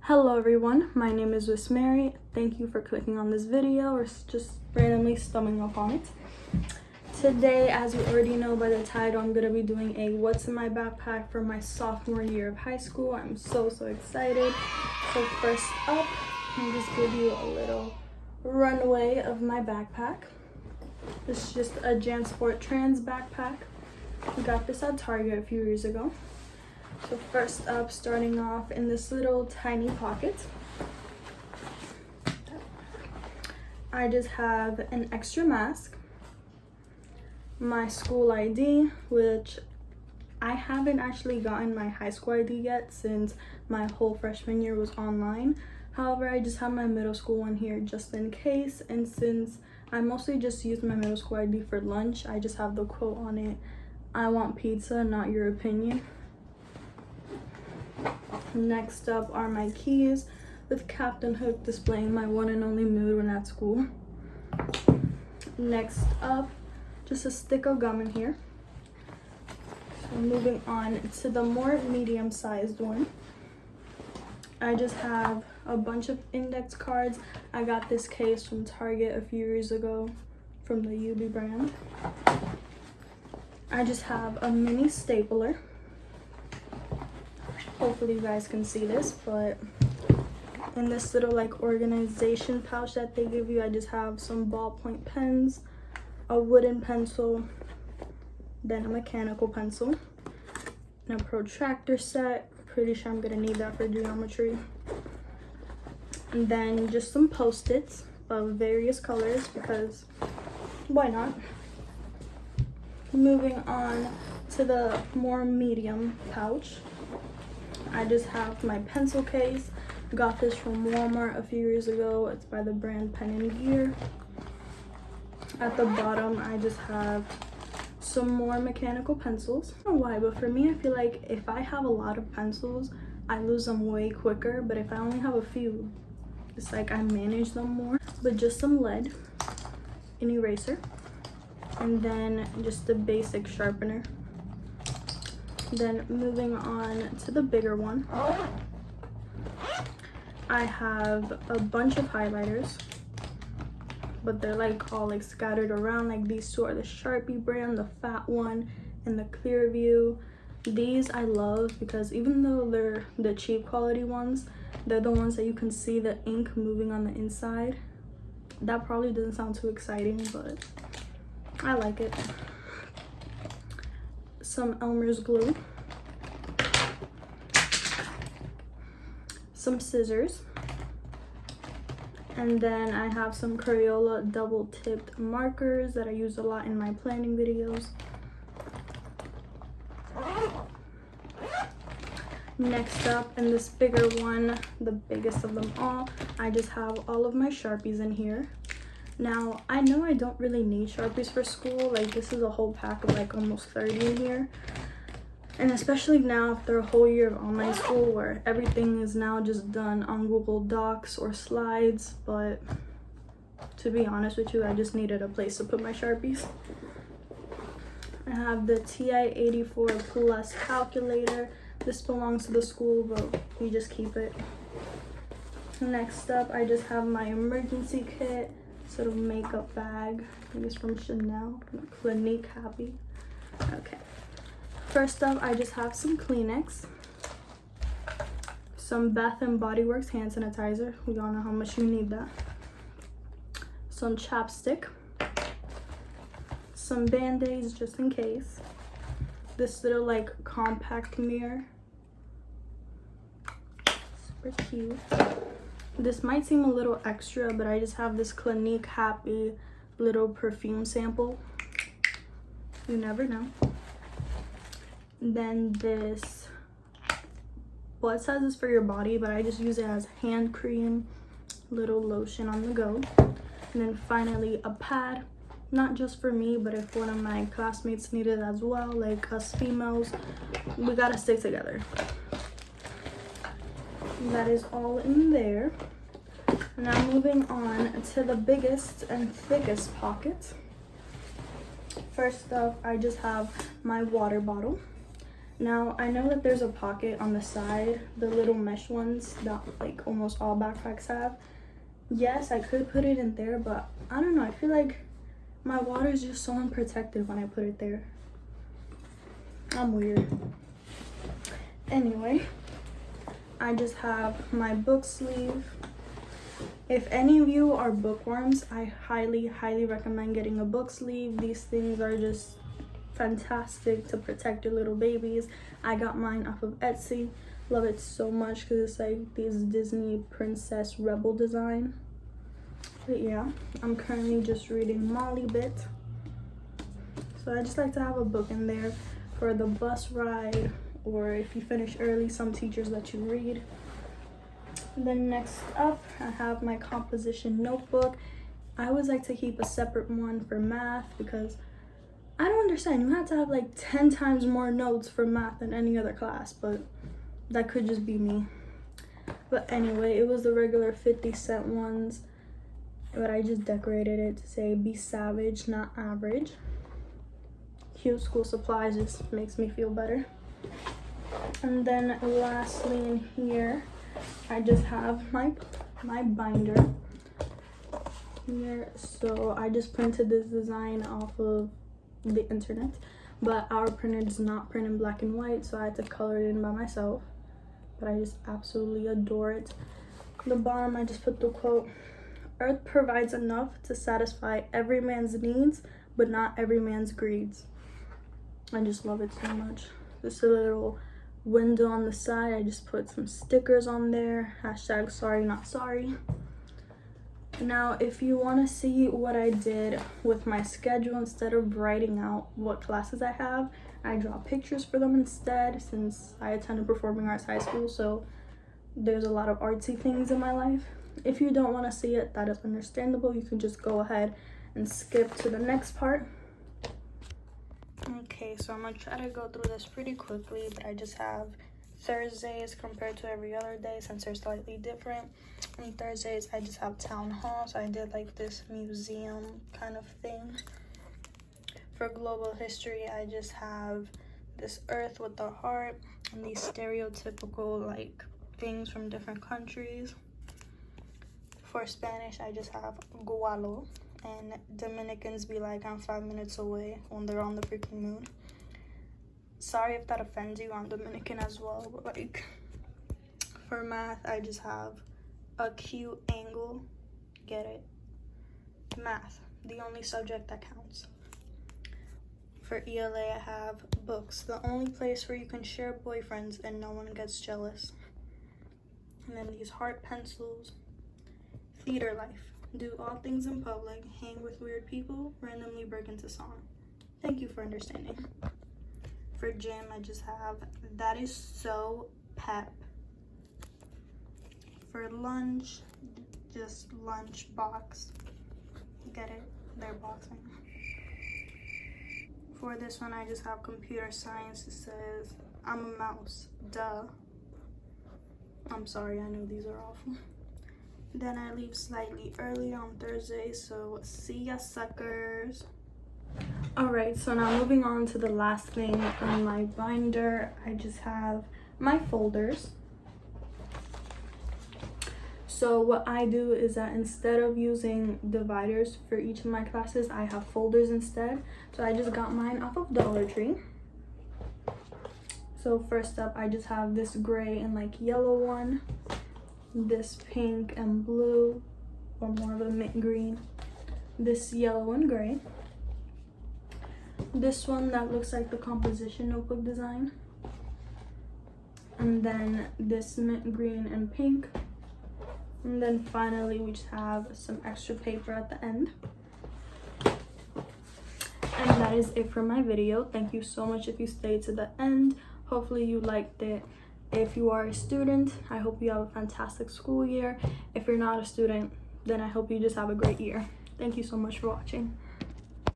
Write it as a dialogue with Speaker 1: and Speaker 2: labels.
Speaker 1: Hello everyone, my name is Miss Mary. Thank you for clicking on this video or just randomly stumbling upon it. Today, as you already know by the title, I'm going to be doing a what's in my backpack for my sophomore year of high school. I'm so excited. So first up, I'll just give you a little runway of my backpack. This is just a JanSport Trans backpack. I got this at Target a few years ago. So first up, starting off in this little tiny pocket, I just have an extra mask, my school ID, which I haven't actually gotten my high school ID yet since my whole freshman year was online. However, I just have my middle school one here just in case, and since I mostly just use my middle school ID for lunch, I just have the quote on it, "I want pizza, not your opinion." Next up are my keys with Captain Hook displaying my one and only mood when at school. Next up, just a stick of gum in here. So moving on to the more medium-sized one, I just have a bunch of index cards. I got this case from Target a few years ago from the UB brand. I just have a mini stapler. Hopefully you guys can see this, but in this little like organization pouch that they give you, I just have some ballpoint pens, a wooden pencil, then a mechanical pencil, and a protractor set. Pretty sure I'm gonna need that for geometry. And then just some Post-its of various colors because why not? Moving on to the more medium pouch, I just have my pencil case. Got this from Walmart a few years ago. It's by the brand Pen and Gear. At the bottom, I just have some more mechanical pencils. I don't know why, but for me, I feel like if I have a lot of pencils, I lose them way quicker. But if I only have a few, it's like I manage them more. But just some lead, an eraser, and then just a basic sharpener. Then moving on to the bigger one, I have a bunch of highlighters, but they're like all like scattered around. Like these two are the Sharpie brand, the fat one and the Clearview. These I love because even though they're the cheap quality ones, they're the ones that you can see the ink moving on the inside. That probably doesn't sound too exciting, but I like it. Some Elmer's glue, some scissors, and then I have some Crayola double tipped markers that I use a lot in my planning videos. Next up, in this bigger one, the biggest of them all, I just have all of my Sharpies in here. Now, I know I don't really need Sharpies for school. Like, this is a whole pack of like almost 30 in here. And especially now after a whole year of online school where everything is now just done on Google Docs or slides. But to be honest with you, I just needed a place to put my Sharpies. I have the TI-84 Plus calculator. This belongs to the school, but we just keep it. Next up, I just have my emergency kit. Sort of makeup bag. I think it's from Chanel. Clinique Happy. Okay. First up, I just have some Kleenex, some Bath and Body Works hand sanitizer. We all know how much you need that. Some chapstick, some Band-Aids just in case. This little like compact mirror. Super cute. This might seem a little extra, but I just have this Clinique Happy little perfume sample. You never know. Then this, well, it says it's for your body, but I just use it as hand cream, little lotion on the go. And then finally a pad, not just for me, but if one of my classmates need it as well, like us females, we gotta stick together. That is all in there. Now moving on to the biggest and thickest pocket. First up, I just have my water bottle. Now, I know that there's a pocket on the side, the little mesh ones that like almost all backpacks have. Yes, I could put it in there, but I don't know. I feel like my water is just so unprotected when I put it there. I'm weird. Anyway, I just have my book sleeve. If any of you are bookworms, I highly, highly recommend getting a book sleeve. These things are just fantastic to protect your little babies. I got mine off of Etsy. Love it so much because it's like this Disney princess rebel design. But yeah, I'm currently just reading Molly Bit. So I just like to have a book in there for the bus ride, or if you finish early, some teachers let you read. Then next up, I have my composition notebook. I always like to keep a separate one for math because I don't understand. You have to have like 10 times more notes for math than any other class, but that could just be me. But anyway, it was the regular 50-cent ones, but I just decorated it to say be savage, not average. Cute school supplies just makes me feel better. And then lastly in here, I just have my binder here. So I just printed this design off of the internet, but our printer does not print in black and white, so I had to color it in by myself. But I just absolutely adore it. On the bottom, I just put the quote, "Earth provides enough to satisfy every man's needs, but not every man's greeds." I just love it so much. Just a little window on the side. I just put some stickers on there. Hashtag sorry not sorry. Now, if you want to see what I did with my schedule, instead of writing out what classes I have, I draw pictures for them instead, since I attended performing arts high school, so there's a lot of artsy things in my life. If you don't want to see it, that is understandable. You can just go ahead and skip to the next part. Okay, so I'm gonna try to go through this pretty quickly, but I just have Thursdays compared to every other day since they're slightly different. On Thursdays, I just have town hall, so I did like this museum kind of thing. For global history, I just have this earth with the heart and these stereotypical like things from different countries. For Spanish, I just have gualo. And Dominicans be like, I'm 5 minutes away when they're on the freaking moon. Sorry if that offends you, I'm Dominican as well, but like, for math, I just have acute angle. Get it? Math, the only subject that counts. For ELA, I have books, the only place where you can share boyfriends and no one gets jealous. And then these heart pencils. Theater life. Do all things in public, hang with weird people, randomly break into song. Thank you for understanding. For gym, I just have that is so pep. For lunch, just lunch box. Get it? They're boxing. For this one, I just have computer science. It says, I'm a mouse. Duh. I'm sorry, I know these are awful. Then I leave slightly early on Thursday, so see ya, suckers. Alright, so now moving on to the last thing on my binder, I just have my folders. So what I do is that instead of using dividers for each of my classes, I have folders instead. So I just got mine off of Dollar Tree. So first up, I just have this gray and like yellow one, this pink and blue, or more of a mint green, this yellow and gray, this one that looks like the composition notebook design, and then this mint green and pink, and then finally we just have some extra paper at the end. And that is it for my video. Thank you so much if you stayed to the end. Hopefully you liked it. If you are a student, I hope you have a fantastic school year. If you're not a student, then I hope you just have a great year. Thank you so much for watching.